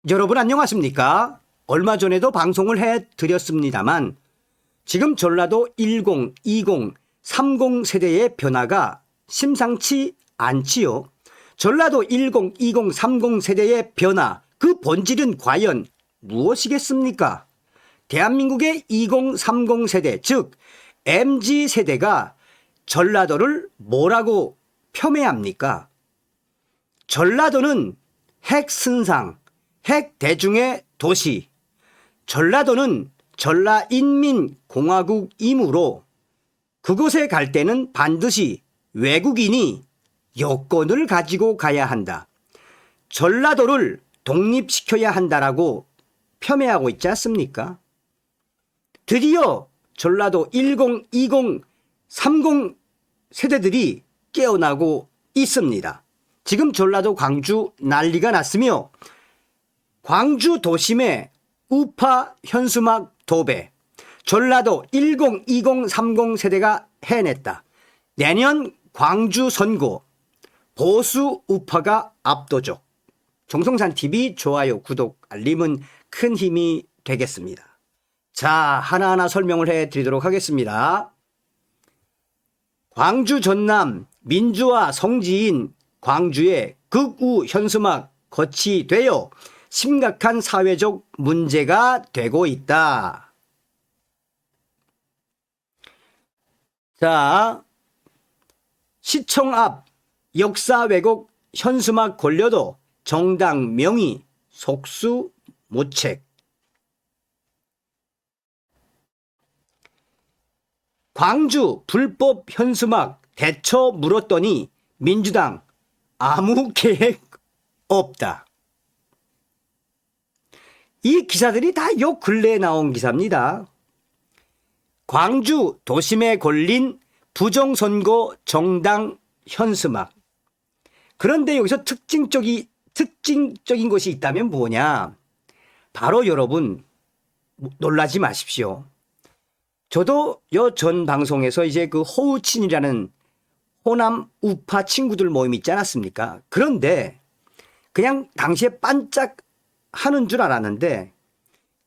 여러분 안녕하십니까? 얼마 전에도 방송을 해드렸습니다만 지금 전라도 10, 20, 30 세대의 변화가 심상치 않지요. 전라도 10, 20, 30 세대의 변화, 그 본질은 과연 무엇이겠습니까? 대한민국의 20, 30 세대, 즉 MZ 세대가 전라도를 뭐라고 폄훼합니까? 전라도는 핵슨상, 핵대중의 도시, 전라도는 전라인민공화국이므로 그곳에 갈 때는 반드시 외국인이 여권을 가지고 가야 한다. 전라도를 독립시켜야 한다라고 폄훼하고 있지 않습니까? 드디어 전라도 10, 20, 30 세대들이 깨어나고 있습니다. 지금 전라도 광주 난리가 났으며 광주 도심의 우파 현수막 도배, 전라도 10, 20, 30 세대가 해냈다. 내년 광주 선거 보수 우파가 압도적. 정성산TV 좋아요, 구독, 알림은 큰 힘이 되겠습니다. 자, 하나하나 설명을 해드리도록 하겠습니다. 광주 전남 민주화 성지인 광주의 극우 현수막 거치되어 심각한 사회적 문제가 되고 있다. 자, 시청 앞 역사 왜곡 현수막 걸려도 정당 명의 속수무책. 광주 불법 현수막 대처 물었더니 민주당 아무 계획 없다. 이 기사들이 다 요 근래에 나온 기사입니다. 광주 도심에 걸린 부정선거 정당 현수막. 그런데 여기서 특징적인 것이 있다면 뭐냐? 바로 여러분 놀라지 마십시오. 저도 요 전 방송에서 이제 그 호우친이라는 호남 우파 친구들 모임 있지 않았습니까? 그런데 그냥 당시에 반짝 하는 줄 알았는데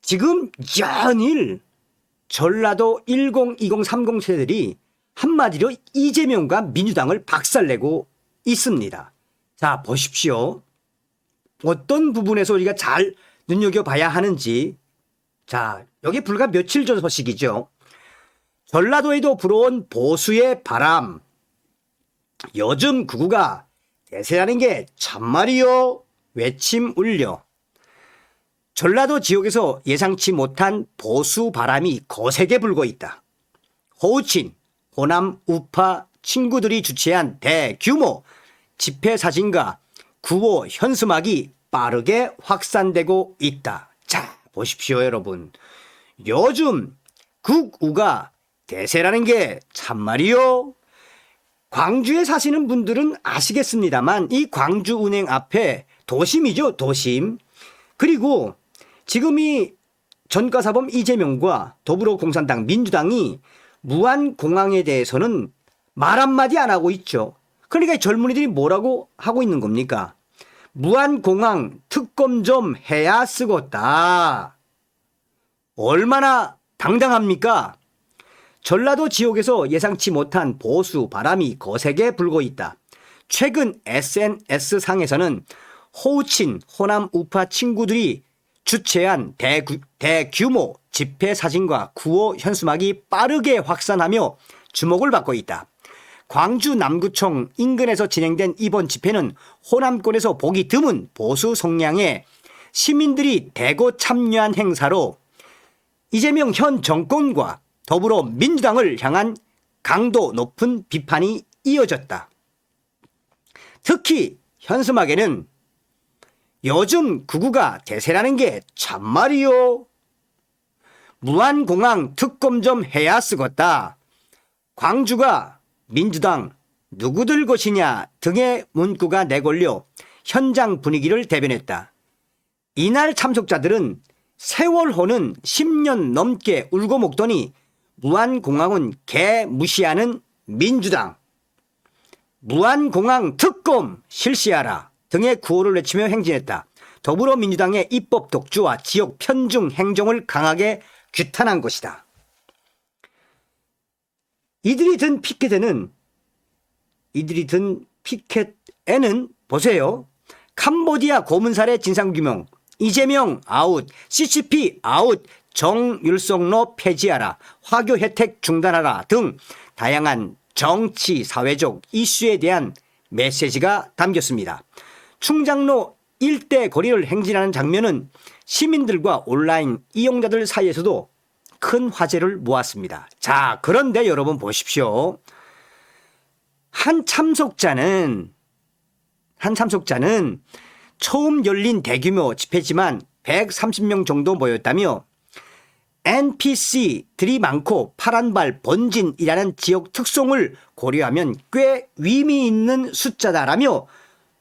지금 연일 전라도 10, 20, 30 세대들이 한마디로 이재명과 민주당을 박살내고 있습니다. 자, 보십시오. 어떤 부분에서 우리가 잘 눈여겨봐야 하는지. 자, 여기 불과 며칠 전 소식이죠. 전라도에도 불어온 보수의 바람. 요즘 극우가 대세라는 게 참말이요. 외침 울려. 전라도 지역에서 예상치 못한 보수 바람이 거세게 불고 있다. 호우친, 호남 우파 친구들이 주최한 대규모 집회 사진과 구호 현수막이 빠르게 확산되고 있다. 자, 보십시오, 여러분. 요즘 극우가 대세라는 게 참말이요. 광주에 사시는 분들은 아시겠습니다만 이 광주은행 앞에 도심이죠, 도심. 그리고 지금 이 전과사범 이재명과 더불어공산당 민주당이 무안공항에 대해서는 말 한마디 안 하고 있죠. 그러니까 젊은이들이 뭐라고 하고 있는 겁니까? 무안공항 특검 좀 해야 쓰겄다. 얼마나 당당합니까? 전라도 지역에서 예상치 못한 보수 바람이 거세게 불고 있다. 최근 SNS상에서는 호우친 호남 우파 친구들이 주최한 대규모 집회 사진과 구호 현수막이 빠르게 확산하며 주목을 받고 있다. 광주 남구청 인근에서 진행된 이번 집회는 호남권에서 보기 드문 보수 성향의 시민들이 대거 참여한 행사로 이재명 현 정권과 더불어민주당을 향한 강도 높은 비판이 이어졌다. 특히 현수막에는 요즘 극우가 대세라는 게 참말이요. 무안공항 특검 좀 해야 쓰겄다. 광주가 민주당 누구들 것이냐 등의 문구가 내걸려 현장 분위기를 대변했다. 이날 참석자들은 세월호는 10년 넘게 울고 먹더니 무안공항은 개 무시하는 민주당, 무안공항 특검 실시하라 등의 구호를 외치며 행진했다. 더불어민주당의 입법 독주와 지역 편중 행정을 강하게 규탄한 것이다. 이들이 든 피켓에는 보세요. 캄보디아 고문살해 진상규명, 이재명 아웃, CCP 아웃, 정율석로 폐지하라, 화교 혜택 중단하라 등 다양한 정치, 사회적 이슈에 대한 메시지가 담겼습니다. 충장로 일대 거리를 행진하는 장면은 시민들과 온라인 이용자들 사이에서도 큰 화제를 모았습니다. 자, 그런데 여러분 보십시오. 한 참석자는 처음 열린 대규모 집회지만 130명 정도 모였다며 NPC들이 많고 파란발 번진이라는 지역 특성을 고려하면 꽤 의미 있는 숫자다라며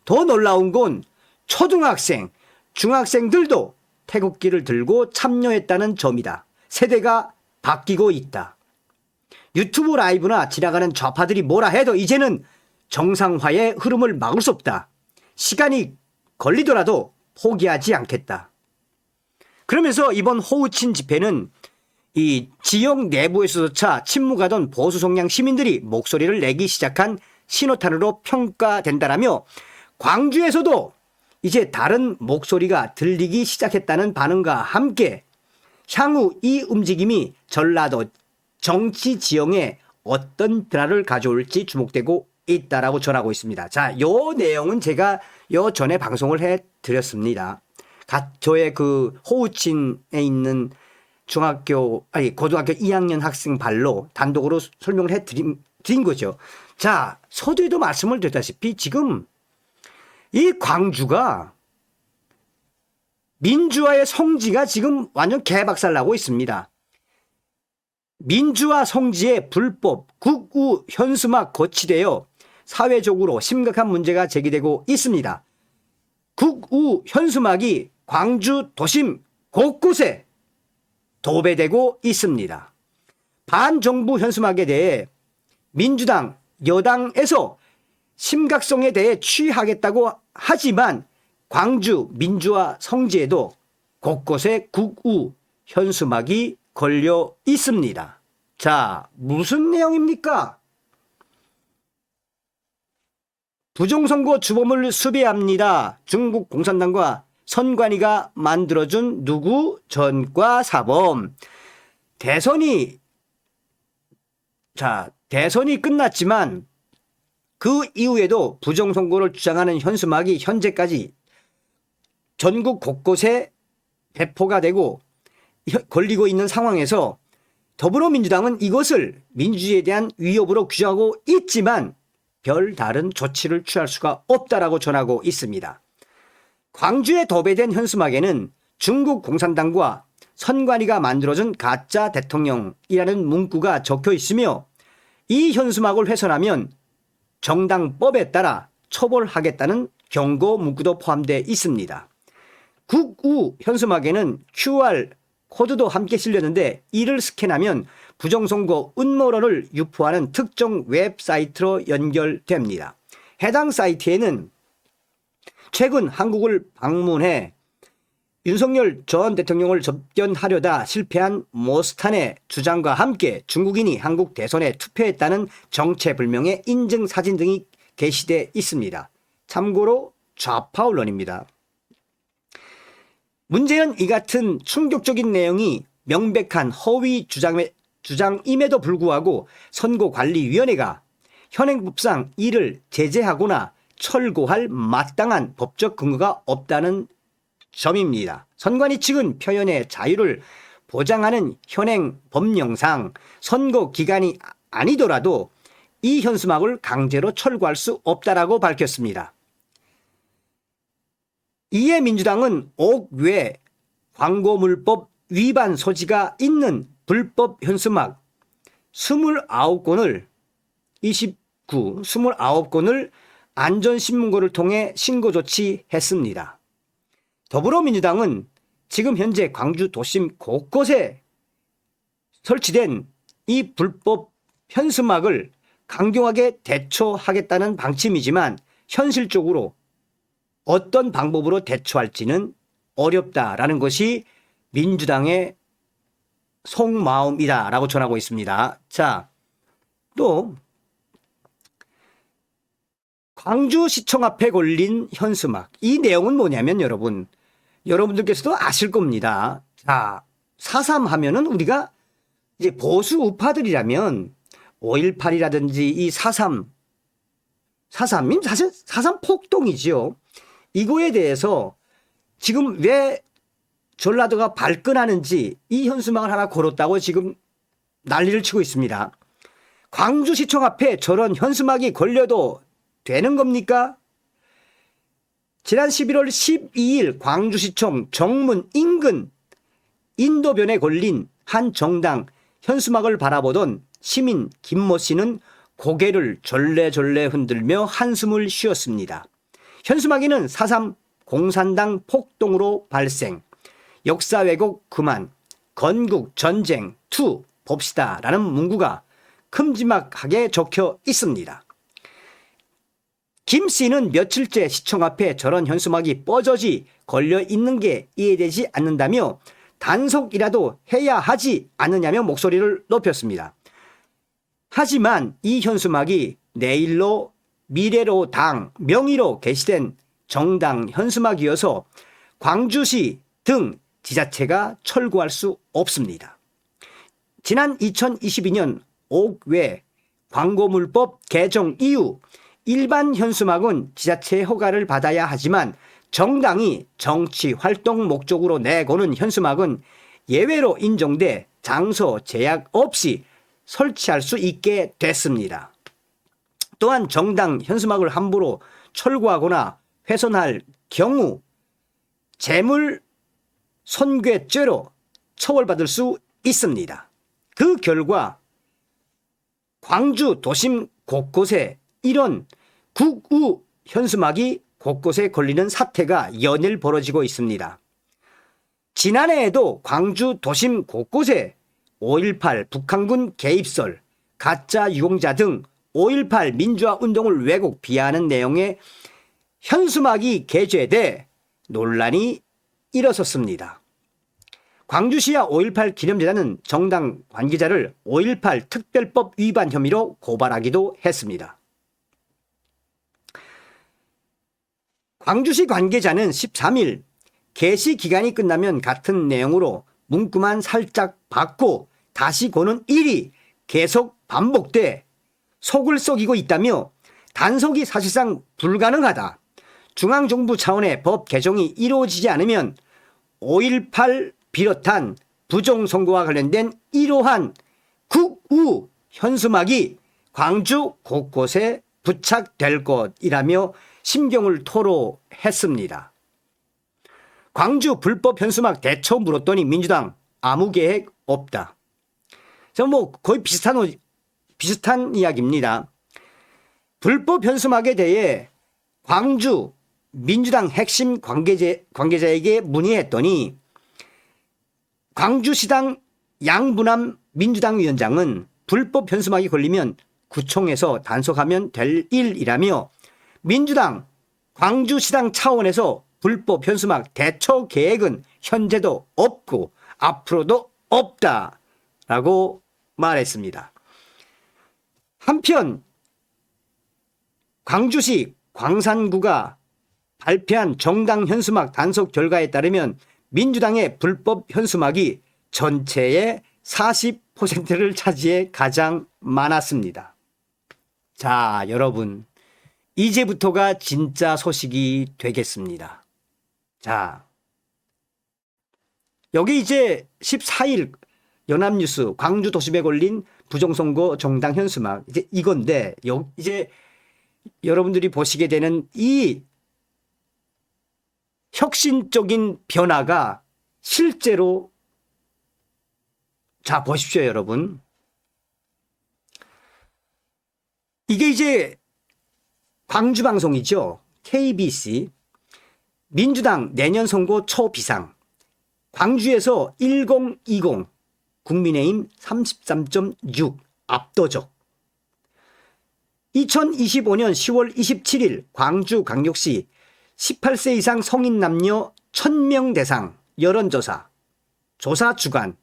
더 놀라운 건 초등학생, 중학생들도 태극기를 들고 참여했다는 점이다. 세대가 바뀌고 있다. 유튜브 라이브나 지나가는 좌파들이 뭐라 해도 이제는 정상화의 흐름을 막을 수 없다. 시간이 걸리더라도 포기하지 않겠다. 그러면서 이번 호우친 집회는 이 지역 내부에서조차 침묵하던 보수 성향 시민들이 목소리를 내기 시작한 신호탄으로 평가된다라며 광주에서도 이제 다른 목소리가 들리기 시작했다는 반응과 함께 향후 이 움직임이 전라도 정치 지형에 어떤 변화를 가져올지 주목되고 있다라고 전하고 있습니다. 자, 요 내용은 제가 요 전에 방송을 해 드렸습니다. 저의 그 호우친에 있는 고등학교 2학년 학생 발로 단독으로 설명을 해 드린 거죠. 자, 서두에도 말씀을 드렸다시피 지금 이 광주가 민주화의 성지가 지금 완전 개박살나고 있습니다. 민주화 성지에 불법 극우 현수막 거치되어 사회적으로 심각한 문제가 제기되고 있습니다. 극우 현수막이 광주 도심 곳곳에 도배되고 있습니다. 반정부 현수막에 대해 민주당, 여당에서 심각성에 대해 취하겠다고 하지만 광주 민주화 성지에도 곳곳에 극우 현수막이 걸려 있습니다. 자, 무슨 내용입니까? 부정선거 주범을 수배합니다. 중국 공산당과 선관위가 만들어준 누구 전과 사범. 대선이 끝났지만 그 이후에도 부정선거를 주장하는 현수막이 현재까지 전국 곳곳에 배포가 되고 걸리고 있는 상황에서 더불어민주당은 이것을 민주주의에 대한 위협으로 규정하고 있지만 별다른 조치를 취할 수가 없다라고 전하고 있습니다. 광주에 도배된 현수막에는 중국 공산당과 선관위가 만들어준 가짜 대통령이라는 문구가 적혀 있으며 이 현수막을 훼손하면 정당법에 따라 처벌하겠다는 경고 문구도 포함되어 있습니다. 극우 현수막에는 QR 코드도 함께 실렸는데 이를 스캔하면 부정선거 음모론을 유포하는 특정 웹사이트로 연결됩니다. 해당 사이트에는 최근 한국을 방문해 윤석열 전 대통령을 접견하려다 실패한 모스탄의 주장과 함께 중국인이 한국 대선에 투표했다는 정체불명의 인증 사진 등이 게시돼 있습니다. 참고로 좌파 언론입니다. 문제는 이 같은 충격적인 내용이 명백한 허위 주장임에도 불구하고 선거관리위원회가 현행법상 이를 제재하거나 철거할 마땅한 법적 근거가 없다는 점입니다. 선관위 측은 표현의 자유를 보장하는 현행 법령상 선거 기간이 아니더라도 이 현수막을 강제로 철거할 수 없다라고 밝혔습니다. 이에 민주당은 옥외 광고물법 위반 소지가 있는 불법 현수막 29건을 안전신문고를 통해 신고 조치했습니다. 더불어민주당은 지금 현재 광주 도심 곳곳에 설치된 이 불법 현수막을 강경하게 대처하겠다는 방침이지만 현실적으로 어떤 방법으로 대처할지는 어렵다라는 것이 민주당의 속마음이다라고 전하고 있습니다. 자, 또 광주시청 앞에 걸린 현수막. 이 내용은 뭐냐면 여러분들께서도 아실 겁니다. 자, 4.3 하면은 우리가 이제 보수 우파들이라면 5.18이라든지 이 4.3이 사실 4.3 폭동이지요. 이거에 대해서 지금 왜 전라도가 발끈하는지 이 현수막을 하나 걸었다고 지금 난리를 치고 있습니다. 광주시청 앞에 저런 현수막이 걸려도 되는 겁니까? 지난 11월 12일 광주시청 정문 인근 인도변에 걸린 한 정당 현수막을 바라보던 시민 김모 씨는 고개를 절레절레 흔들며 한숨을 쉬었습니다. 현수막에는 4.3 공산당 폭동으로 발생, 역사 왜곡 그만, 건국 전쟁 투 봅시다 라는 문구가 큼지막하게 적혀 있습니다. 김 씨는 며칠째 시청 앞에 저런 현수막이 뻐저지 걸려 있는 게 이해되지 않는다며 단속이라도 해야 하지 않느냐며 목소리를 높였습니다. 하지만 이 현수막이 내일로 미래로 당 명의로 게시된 정당 현수막이어서 광주시 등 지자체가 철거할 수 없습니다. 지난 2022년 옥외 광고물법 개정 이후 일반 현수막은 지자체의 허가를 받아야 하지만 정당이 정치 활동 목적으로 내거는 현수막은 예외로 인정돼 장소 제약 없이 설치할 수 있게 됐습니다. 또한 정당 현수막을 함부로 철거하거나 훼손할 경우 재물 손괴죄로 처벌받을 수 있습니다. 그 결과 광주 도심 곳곳에 이런 국우 현수막이 곳곳에 걸리는 사태가 연일 벌어지고 있습니다. 지난해에도 광주 도심 곳곳에 5.18 북한군 개입설, 가짜 유공자 등 5.18 민주화 운동을 왜곡 비하하는 내용의 현수막이 게재돼 논란이 일어섰습니다. 광주시와 5.18 기념재단은 정당 관계자를 5.18 특별법 위반 혐의로 고발하기도 했습니다. 광주시 관계자는 13일 게시 기간이 끝나면 같은 내용으로 문구만 살짝 바꿔 다시 고는 일이 계속 반복돼 속을 썩이고 있다며 단속이 사실상 불가능하다. 중앙정부 차원의 법 개정이 이루어지지 않으면 5.18 비롯한 부정선거와 관련된 이러한 국우 현수막이 광주 곳곳에 부착될 것이라며 심경을 토로했습니다. 광주 불법 현수막 대처 물었더니 민주당 아무 계획 없다. 거의 비슷한 이야기입니다. 불법 현수막에 대해 광주 민주당 핵심 관계자에게 문의했더니 광주시당 양분함 민주당 위원장은 불법 현수막이 걸리면 구청에서 단속하면 될 일이라며 민주당 광주시당 차원에서 불법 현수막 대처 계획은 현재도 없고 앞으로도 없다라고 말했습니다. 한편 광주시 광산구가 발표한 정당 현수막 단속 결과에 따르면 민주당의 불법 현수막이 전체의 40%를 차지해 가장 많았습니다. 자, 여러분, 이제부터가 진짜 소식이 되겠습니다. 자, 여기 이제 14일 연합뉴스 광주 도심에 걸린 부정선거 정당 현수막 이제 이건데 이제 여러분들이 보시게 되는 이 혁신적인 변화가 실제로 자 보십시오, 여러분. 이게 이제 광주방송이죠. KBC 민주당 내년 선거 초비상 광주에서 1020 국민의힘 33.6 압도적. 2025년 10월 27일 광주광역시 18세 이상 성인 남녀 1000명 대상 여론조사 조사 주간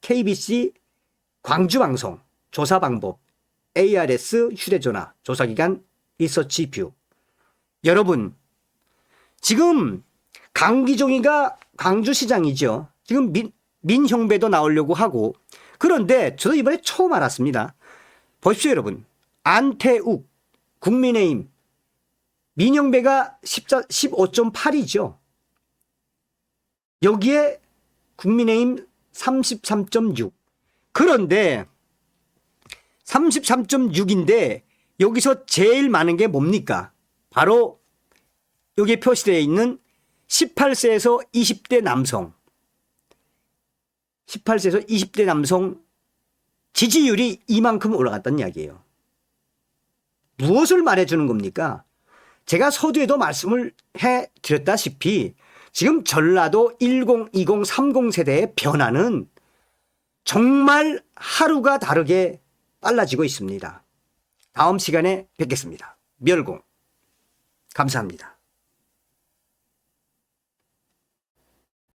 KBC 광주방송 조사 방법 ARS 휴대전화 조사기간 리서치뷰. 여러분 지금 강기종이가 광주시장이죠. 지금 민형배도 나오려고 하고 그런데 저도 이번에 처음 알았습니다. 보십시오 여러분. 안태욱 국민의힘 민형배가 15.8이죠. 여기에 국민의힘 33.6. 그런데 33.6인데 여기서 제일 많은 게 뭡니까? 바로 여기에 표시되어 있는 18세에서 20대 남성. 18세에서 20대 남성 지지율이 이만큼 올라갔다는 이야기예요. 무엇을 말해주는 겁니까? 제가 서두에도 말씀을 해드렸다시피 지금 전라도 1020, 30 세대의 변화는 정말 하루가 다르게 빨라지고 있습니다. 다음 시간에 뵙겠습니다. 멸공. 감사합니다.